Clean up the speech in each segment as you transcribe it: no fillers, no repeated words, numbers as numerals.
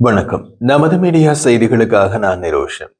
வணக்கம். நமது மீடியா செய்திகளுக்காக நான் நிரோஷன்.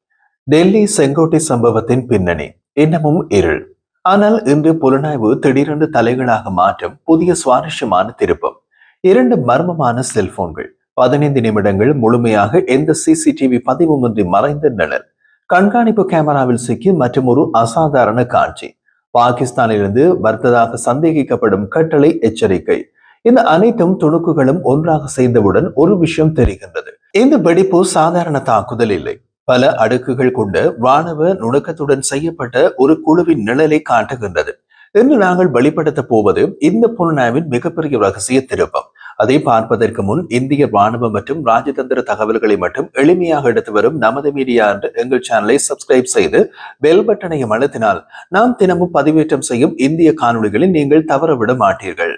டெல்லி செங்கோட்டை சம்பவத்தின் பின்னணி இன்னமும் இருள். ஆனால் இன்று புலனாய்வு திடீரென்று தலைகளாக மாற்றம் புதிய சுவாரஸ்யமான திருப்பம். இரண்டு மர்மமான செல்போன்கள் 15 நிமிடங்கள் முழுமையாக எந்த சிசிடிவி பதிவுமின்றி மறைந்த நிழல். கண்காணிப்பு கேமராவில் சிக்கி மற்றும் ஒரு அசாதாரண காட்சி. பாகிஸ்தானிலிருந்து வர்த்ததாக சந்தேகிக்கப்படும் கட்டளை எச்சரிக்கை. இந்த அனைத்தும் துணுக்குகளும் ஒன்றாக சேர்ந்தவுடன் ஒரு விஷயம் தெரிகின்றது. இந்த வெடிப்பு சாதாரண தாக்குதல் இல்லை. பல அடுக்குகள் கொண்ட ராணுவ நுணுக்கத்துடன் செய்யப்பட்ட ஒரு குழுவின் நிழலை காட்டுகின்றது. இன்று நாங்கள் வெளிப்படுத்த போவது இந்த புலனாய்வின் மிகப்பெரிய ரகசிய திருப்பம். அதை பார்ப்பதற்கு முன் இந்திய ராணுவம் மற்றும் ராஜதந்திர தகவல்களை மட்டும் எளிமையாக எடுத்து வரும் நமது மீடியா என்ற எங்கள் சேனலை சப்ஸ்கிரைப் செய்து பெல் பட்டனையும் அழுத்தினால் நாம் தினமும் பதிவேற்றம் செய்யும் இந்திய காணொளிகளை நீங்கள் தவறவிட மாட்டீர்கள்.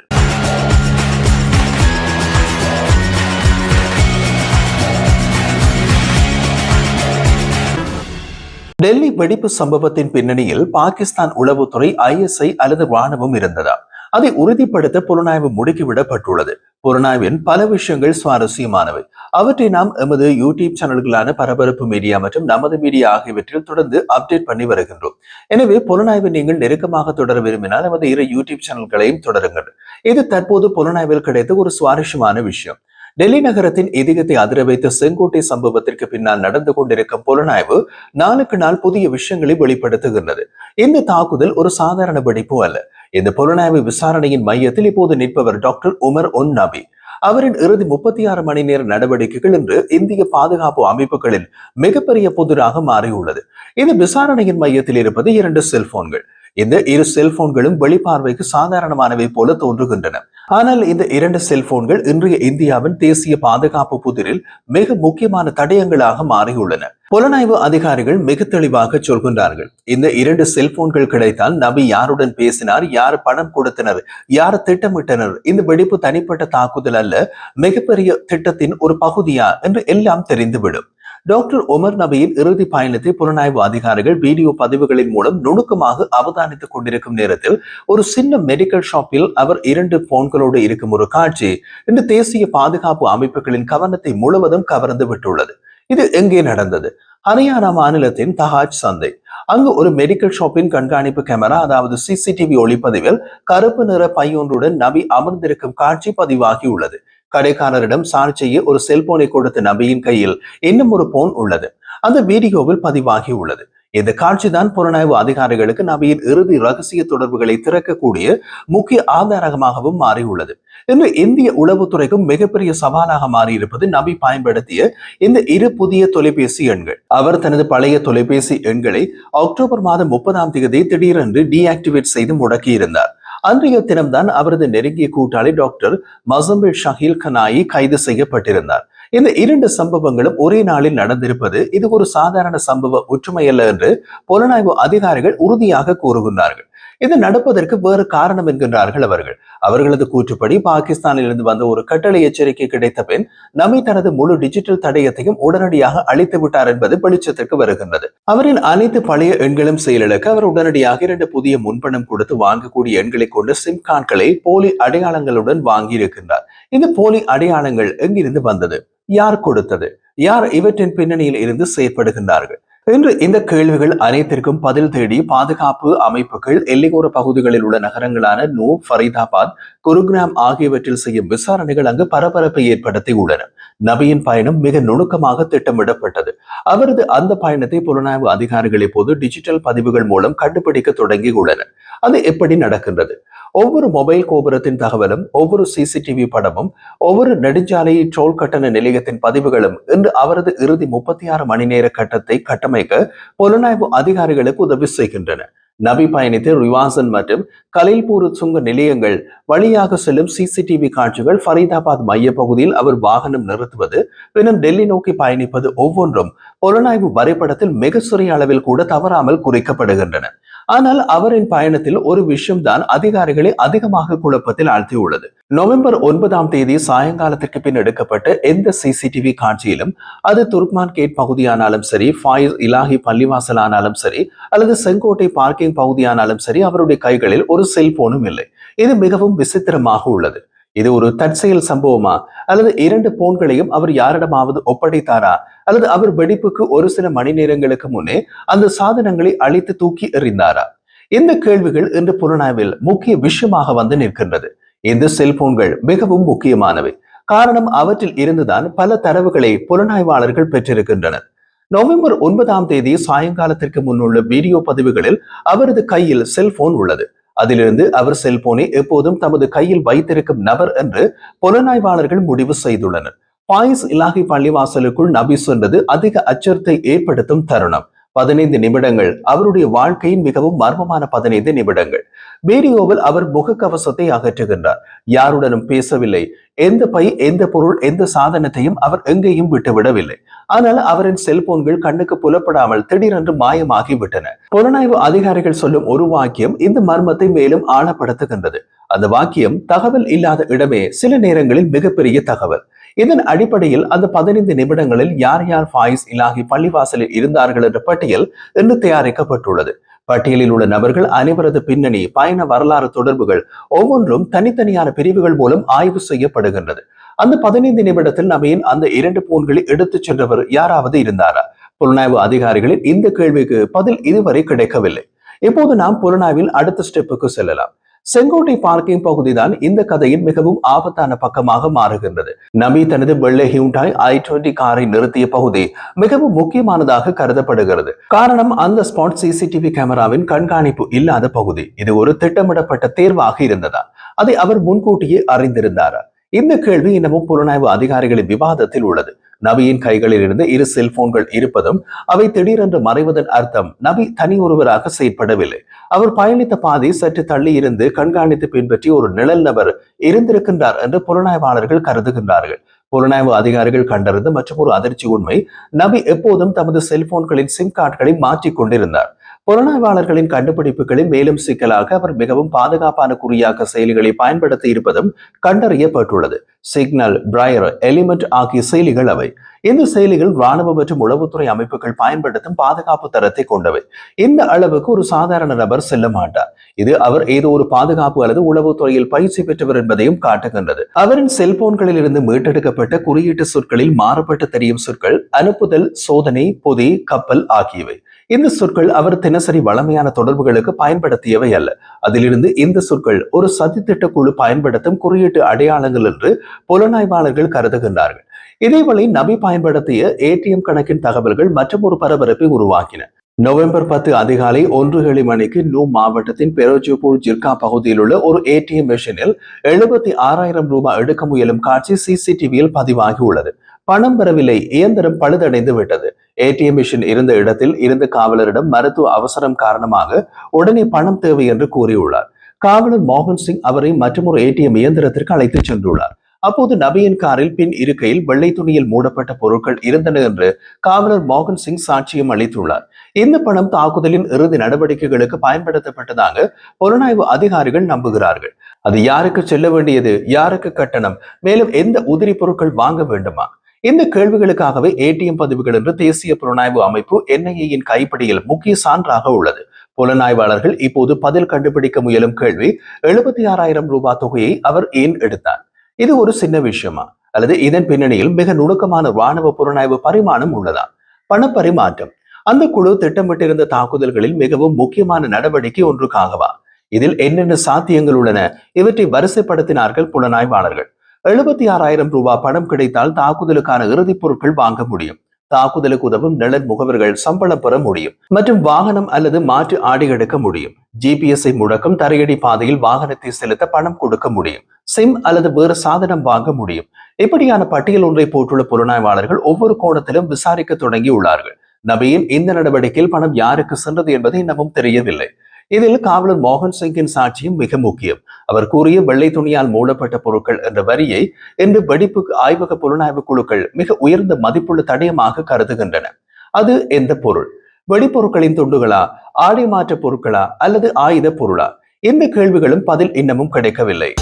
டெல்லி வெடிப்பு சம்பவத்தின் பின்னணியில் பாகிஸ்தான் உளவுத்துறை, ISI அல்லது ராணுவம் இருந்ததா? அதை உறுதிப்படுத்த புலனாய்வு முடுக்கிவிடப்பட்டுள்ளது. புலனாய்வின் பல விஷயங்கள் சுவாரஸ்யமானவை. அவற்றை நாம் எமது யூடியூப் சேனல்களான பரபரப்பு மீடியா மற்றும் நமது மீடியா ஆகியவற்றில் தொடர்ந்து அப்டேட் பண்ணி வருகின்றோம். எனவே புலனாய்வை நீங்கள் நெருக்கமாக தொடர விரும்பினால் நமது இரு யூடியூப் சேனல்களையும் தொடருங்கள். இது தற்போது புலனாய்வில் கிடைத்த ஒரு சுவாரஸ்யமான விஷயம். டெல்லி நகரத்தின் இதயத்தை அதிர வைத்த செங்கோட்டை சம்பவத்திற்கு பின்னால் நடந்து கொண்டிருக்கும் புலனாய்வு நாளுக்கு நாள் புதிய விஷயங்களை வெளிப்படுத்துகின்றது. இந்த தாக்குதல் ஒரு சாதாரண வெடிப்பு அல்ல. இந்த புலனாய்வு விசாரணையின் மையத்தில் இப்போது நிற்பவர் டாக்டர் உமர் ஒன் நபி. அவரின் இறுதி 36 மணி நேர நடவடிக்கைகள் இன்று இந்திய பாதுகாப்பு அமைப்புகளில் மிகப்பெரிய புதிராக மாறியுள்ளது. இந்த விசாரணையின் மையத்தில் இருப்பது 2 செல்போன்கள். இந்த இரு செல்போன்களும் வெளிப்பார்வைக்கு சாதாரணமானவை போல தோன்றுகின்றன. ஆனால் இந்த 2 செல்போன்கள் இன்றைய இந்தியாவின் தேசிய பாதுகாப்பு புதிரில் மிக முக்கியமான தடயங்களாக மாறியுள்ளன. புலனாய்வு அதிகாரிகள் மிக தெளிவாக சொல்கின்றார்கள். இந்த 2 செல்போன்கள் கிடைத்தால் நபி யாருடன் பேசினார், யார் பணம் கொடுத்தனர், யார் திட்டமிட்டனர், இந்த வெடிப்பு தனிப்பட்ட தாக்குதல் அல்ல, மிகப்பெரிய திட்டத்தின் ஒரு பகுதியா என்று எல்லாம் தெரிந்துவிடும். டாக்டர் உமர் நபியின் இறுதி பயணத்தை புலனாய்வு அதிகாரிகள் வீடியோ பதிவுகளின் மூலம் நுணுக்கமாக அவதானித்துக் கொண்டிருக்கும் நேரத்தில் ஒரு சின்ன மெடிக்கல் ஷாப்பில் அவர் 2 போன்களோடு இருக்கும் ஒரு காட்சி இன்று தேசிய பாதுகாப்பு அமைப்புகளின் கவனத்தை முழுவதும் கவர்ந்து விட்டுள்ளது. இது எங்கே நடந்தது? ஹரியானா மாநிலத்தின் தஹாஜ் சந்தை. அங்கு ஒரு மெடிக்கல் ஷாப்பின் கண்காணிப்பு கேமரா, அதாவது சிசிடிவி ஒளிப்பதிவில் கருப்பு நிற பையொன்றுடன் நபி அமர்ந்திருக்கும் காட்சி பதிவாகி உள்ளது. கடைக்காரரிடம் சார்ஜ் செய்ய ஒரு செல்போனை கொடுத்த நபியின் கையில் இன்னும் ஒரு போன் உள்ளது. அந்த வீடியோவில் பதிவாகி உள்ளது. இந்த காட்சிதான் புலனாய்வு அதிகாரிகளுக்கு நபியின் இறுதி ரகசிய தொடர்புகளை திறக்கக்கூடிய முக்கிய ஆதாரமாகவும் மாறியுள்ளது. இன்று இந்திய உளவுத்துறைக்கும் மிகப்பெரிய சவாலாக மாறியிருப்பது நபி பயன்படுத்திய இந்த 2 புதிய தொலைபேசி எண்கள். அவர் தனது பழைய தொலைபேசி எண்களை அக்டோபர் மாதம் 30ஆம் தேதி திடீரென்று டீஆக்டிவேட் செய்து முடக்கியிருந்தார். அன்றைய தினம்தான் அவரது நெருங்கிய கூட்டாளி டாக்டர் மசம்பில் ஷஹீல் கனாயி கைது செய்யப்பட்டிருந்தார். இந்த 2 சம்பவங்களும் ஒரே நாளில் நடந்திருப்பது இது ஒரு சாதாரண சம்பவ ஒற்றுமையல்ல என்று புலனாய்வு அதிகாரிகள் உறுதியாக கூறுகின்றார்கள். இது நடப்பதற்கு வேறு காரணம் என்கின்றார்கள் அவர்கள். அவர்களது கூற்றுப்படி பாகிஸ்தானிலிருந்து வந்த ஒரு கட்டளை எச்சரிக்கை கிடைத்த பின் நபி தனது முழு டிஜிட்டல் தடயத்தையும் உடனடியாக அழித்து விட்டார் என்பது வெளிச்சத்திற்கு வருகின்றது. அவரின் அனைத்து பழைய எண்களும் செயலிழக்க அவர் உடனடியாக 2 புதிய முன்பணம் கொடுத்து வாங்கக்கூடிய எண்களை கொண்டு சிம் கார்டுகளை போலி அடையாளங்களுடன் வாங்கி இருக்கின்றார். இந்த போலி அடையாளங்கள் எங்கிருந்து வந்தது? யார் கொடுத்தது? யார் இவற்றின் பின்னணியில் இருந்து செயற்படுகின்றார்கள்? இன்று இந்த கேள்விகள் அனைத்திற்கும் பதில் தேடி பாதுகாப்பு அமைப்புகள் எல்லையோர பகுதிகளில் உள்ள நகரங்களான நூர், ஃபரீதாபாத், குருகிராம் ஆகியவற்றில் செய்யும் விசாரணைகள் அங்கு பரபரப்பை ஏற்படுத்தியுள்ளன. நபியின் பயணம் மிக நுணுக்கமாக திட்டமிடப்பட்டது. அவரது அந்த பயணத்தை புலனாய்வு அதிகாரிகள் இப்போது டிஜிட்டல் பதிவுகள் மூலம் கண்டுபிடிக்க தொடங்கியுள்ளனர். அது எப்படி நடக்கின்றது? ஒவ்வொரு மொபைல் கோபுரத்தின் தகவலும், ஒவ்வொரு சிசிடிவி படமும், ஒவ்வொரு நெடுஞ்சாலை டோல் கட்டண நிலையத்தின் பதிவுகளும் இன்று அவரது இறுதி 36 மணி நேர கட்டத்தை கட்டமைக்க புலனாய்வு அதிகாரிகளுக்கு உதவி செய்கின்றன. நபி பயணித்த ரிவாசன் மற்றும் கலைல்பூர் சுங்க நிலையங்கள் வழியாக செல்லும் சிசிடிவி காட்சிகள், ஃபரீதாபாத் மைய பகுதியில் அவர் வாகனம் நிறுத்துவது, பின்னர் டெல்லி நோக்கி பயணிப்பது ஒவ்வொன்றும் புலனாய்வு வரைபடத்தில் மிக சிறிய அளவில் கூட தவறாமல் குறிக்கப்படுகின்றன. ஆனால் அவரின் பயணத்தில் ஒரு விஷயம்தான் அதிகாரிகளை அதிகமாக குழப்பத்தில் ஆழ்த்தியுள்ளது. நவம்பர் 9ஆம் தேதி சாயங்காலத்திற்கு பின் எடுக்கப்பட்ட எந்த சிசிடிவி காட்சியிலும், அது துர்க்மான் கேட் பகுதியானாலும் சரி, ஃபாயிஸ் இலாஹி பள்ளிவாசல் ஆனாலும் சரி, அல்லது செங்கோட்டை பார்க்கிங் பகுதியானாலும் சரி, அவருடைய கைகளில் ஒரு செல்போனும் இல்லை. இது மிகவும் விசித்திரமாக உள்ளது. இது ஒரு தற்செயல் சம்பவமா, அல்லது 2 பவுன்களையும் அவர் யாரிடமாவது ஒப்படைத்தாரா, அல்லது அவர் வெடிப்புக்கு ஒரு சில மணி நேரங்களுக்கு முன்னே அந்த சாதனங்களை அழித்து தூக்கி எறிந்தாரா? இந்த கேள்விகள் இன்று புலனாய்வில் முக்கிய விஷயமாக வந்து நிற்கின்றது. இந்த செல்போன்கள் மிகவும் முக்கியமானவை. காரணம், அவற்றில் இருந்துதான் பல தரவுகளை புலனாய்வாளர்கள் பெற்றிருக்கின்றனர். நவம்பர் 9 சாயங்காலத்திற்கு முன்னுள்ள வீடியோ பதிவுகளில் அவரது கையில் செல்போன் உள்ளது. அதிலிருந்து அவர் செல்போனை எப்போதும் தமது கையில் வைத்திருக்கும் நபர் என்று புலனாய்வாளர்கள் முடிவு செய்துள்ளனர். பாயிஸ் இலாஹி பள்ளிவாசலுக்குள் நபி சென்றது அதிக அச்சத்தை ஏற்படுத்தும் தருணம். 15 நிமிடங்கள் அவருடைய வாழ்க்கையின் மிகவும் மர்மமான 15 நிமிடங்கள். வீடியோவில் அவர் முகக்கவசத்தை அகற்றுகின்றார். யாருடனும் பேசவில்லை. எந்த பை, எந்த பொருள், எந்த சாதனத்தையும் அவர் எங்கேயும் விட்டுவிடவில்லை. ஆனால் அவரின் செல்போன்கள் கண்ணுக்கு புலப்படாமல் திடீரென்று மாயமாகி விட்டன. புலனாய்வு அதிகாரிகள் சொல்லும் ஒரு வாக்கியம் இந்த மர்மத்தை மேலும் ஆழப்படுத்துகின்றது. அந்த வாக்கியம், தகவல் இல்லாத இடமே சில நேரங்களில் மிகப்பெரிய தகவல். இதன் அடிப்படையில் அந்த 15 நிமிடங்களில் யார் யார் ஃபாயிஸ் இலாஹி பள்ளிவாசலில் இருந்தார்கள் என்ற பட்டியல் இன்று தயாரிக்கப்பட்டுள்ளது. பட்டியலில் உள்ள நபர்கள் அனைவரது பின்னணி, பயண வரலாறு, தொடர்புகள் ஒவ்வொன்றும் தனித்தனியான பிரிவுகள் மூலம் ஆய்வு செய்யப்படுகின்றது. அந்த 15 நிமிடத்தில் நபியின் அந்த 2 பவுன்களை எடுத்துச் சென்றவர் யாராவது இருந்தாரா? புலனாய்வு அதிகாரிகளின் இந்த கேள்விக்கு பதில் இதுவரை கிடைக்கவில்லை. இப்போது நாம் புலனாய்வில் அடுத்த ஸ்டெப்புக்கு செல்லலாம். செங்கோட்டை பார்க்கிங் பகுதிதான் இந்த கதையின் மிகவும் ஆபத்தான பக்கமாக மாறுகின்றது. நபி தனது வெள்ளை ஹியூண்டாய் i20 காரை நிறுத்திய பகுதி மிகவும் முக்கியமானதாக கருதப்படுகிறது. காரணம், அந்த ஸ்பாட் சிசிடிவி கேமராவின் கண்காணிப்பு இல்லாத பகுதி. இது ஒரு திட்டமிடப்பட்ட தேர்வாக இருந்ததா? அதை அவர் முன்கூட்டியே அறிந்திருந்தாரா? இந்த கேள்வி இன்னமும் புலனாய்வு அதிகாரிகளின் விவாதத்தில் உள்ளது. நபியின் கைகளில் இருந்து 2 செல்போன்கள் இருப்பதும் அவை திடீரென்று மறைவதன் அர்த்தம் நபி தனி ஒருவராக செயற்படவில்லை. அவர் பயணித்த பாதை சற்று தள்ளி இருந்து கண்காணித்து பின்பற்றி ஒரு நிழல் நபர் இருந்திருக்கின்றார் என்று புலனாய்வாளர்கள் கருதுகின்றார்கள். புலனாய்வு அதிகாரிகள் கண்டறிந்த மற்றும் ஒரு அதிர்ச்சி உண்மை, நபி எப்போதும் தமது செல்போன்களின் சிம் கார்டுகளை மாற்றிக் கொண்டிருந்தார். புலனாய்வாளர்களின் கண்டுபிடிப்புகளில் மேலும் சிக்கலாக அவர் மிகவும் பாதுகாப்பான குறியாக்க செயலிகளை பயன்படுத்தி இருப்பதும் கண்டறியப்பட்டுள்ளது. சிக்னல், பிரையர், எலிமெண்ட் ஆகிய செயலிகள் அவை. இந்த செயலிகள் ராணுவ மற்றும் உளவுத்துறை அமைப்புகள் பயன்படுத்தும் பாதுகாப்பு தரத்தை கொண்டவை. இந்த அளவுக்கு ஒரு சாதாரண நபர் செல்ல மாட்டார். இது அவர் ஏதோ ஒரு பாதுகாப்பு அல்லது உளவுத்துறையில் பயிற்சி பெற்றவர் என்பதையும் காட்டுகின்றது. அவரின் செல்போன்களில் இருந்து மீட்டெடுக்கப்பட்ட குறியீட்டு சொற்களில் மாறுபட்டு தெரியும் சொற்கள் அனுப்புதல், சோதனை, பொதி, கப்பல் ஆகியவை. இந்த சொற்கள் அவர் தினசரி வளமையான தொடர்புகளுக்கு பயன்படுத்தியவை அல்ல. அதிலிருந்து இந்த சொற்கள் ஒரு சதித்திட்ட குழு பயன்படுத்தும் குறியீட்டு அடையாளங்கள் என்று புலனாய்வாளர்கள் கருதுகின்றார்கள். இதேவேளை நபி பயன்படுத்திய ஏடிஎம் கணக்கின் தகவல்கள் மற்றும் ஒரு பரபரப்பை உருவாக்கின. நவம்பர் 10 அதிகாலை 1:07 மணிக்கு நூ மாவட்டத்தின் பெரோஜிபூர் ஜிர்கா பகுதியில் உள்ள ஒரு ஏடிஎம் மெஷினில் 76,000 ரூபாய் எடுக்க முயலும் காட்சி சிசிடிவியில் பதிவாகி உள்ளது. பணம் பெறவில்லை, இயந்திரம் பழுதடைந்து விட்டது. ஏடிஎம் மிஷின் இருந்த இடத்தில் இருந்த காவலரிடம் மருத்துவ அவசரம் காரணமாக உடனே பணம் தேவை என்று கூறியுள்ளார். காவலர் மோகன் சிங் அவரை மற்றொரு ஏடிஎம் இயந்திரத்திற்கு அழைத்துச் சென்றுள்ளார். அப்போது நபியின் காரில் பின் இருக்கையில் வெள்ளை துணியில் மூடப்பட்ட பொருட்கள் இருந்தன என்று காவலர் மோகன் சிங் சாட்சியம் அளித்துள்ளார். இந்த பணம் தாக்குதலின் இறுதி நடவடிக்கைகளுக்கு பயன்படுத்தப்பட்டதாக புலனாய்வு அதிகாரிகள் நம்புகிறார்கள். அது யாருக்கு செல்ல வேண்டியது, யாருக்கு கட்டணம், மேலும் எந்த உதிரி பொருட்கள் வாங்க வேண்டுமா? இந்த கேள்விகளுக்காகவே ஏடிஎம் பதிவுகள் என்று தேசிய புலனாய்வு அமைப்பு என்ஐஏயின் கைப்பிடியில் முக்கிய சான்றாக உள்ளது. புலனாய்வாளர்கள் இப்போது பதில் கண்டுபிடிக்க முயலும் கேள்வி, 76,000 ரூபாய் தொகையை அவர் ஏன் எடுத்தார்? இது ஒரு சின்ன விஷயமா, அல்லது இதன் பின்னணியில் மிக நுணுக்கமான ராணுவ புலனாய்வு பரிமாணம் உள்ளதா? பணப்பரிமாற்றம் அந்த குழு திட்டமிட்டிருந்த தாக்குதல்களில் மிகவும் முக்கியமான நடவடிக்கை ஒன்றுக்காகவா? இதில் என்னென்ன சாத்தியங்கள் உள்ளன? இவற்றை வரிசைப்படுத்தினார்கள் புலனாய்வாளர்கள். 76,000 ரூபாய் பணம் கிடைத்தால் தாக்குதலுக்கான இறுதிப் பொருட்கள் வாங்க முடியும். தாக்குதலுக்கு உதவும் நிழல் முகவர்கள் சம்பளம் பெற முடியும் மற்றும் வாகனம் அல்லது மாற்று ஆடை எடுக்க முடியும். ஜிபிஎஸ்ஐ முடக்கம், தரையடி பாதையில் வாகனத்தை செலுத்த பணம் கொடுக்க முடியும். சிம் அல்லது வேறு சாதனம் வாங்க முடியும். இப்படியான பட்டியல் ஒன்றை போட்டுள்ள புலனாய்வாளர்கள் ஒவ்வொரு கோணத்திலும் விசாரிக்க தொடங்கி உள்ளார்கள். நபியின் இந்த நடவடிக்கையில் பணம் யாருக்கு சென்றது என்பது இன்னமும் தெரியவில்லை. இதில் காவலர் மோகன் சிங்கின் சாட்சியும் மிக முக்கியம். அவர் கூறிய வெள்ளை துணியால் மூடப்பட்ட பொருட்கள் என்ற வரியை இன்று வெடிப்பு ஆய்வக புலனாய்வு குழுக்கள் மிக உயர்ந்த மதிப்புள்ள தடயமாக கருதுகின்றன. அது எந்த பொருள்? வெடிப்பொருட்களின் துண்டுகளா, ஆடை மாற்ற பொருட்களா, அல்லது ஆயுத பொருளா? இந்த கேள்விகளும் பதில் இன்னமும் கிடைக்கவில்லை.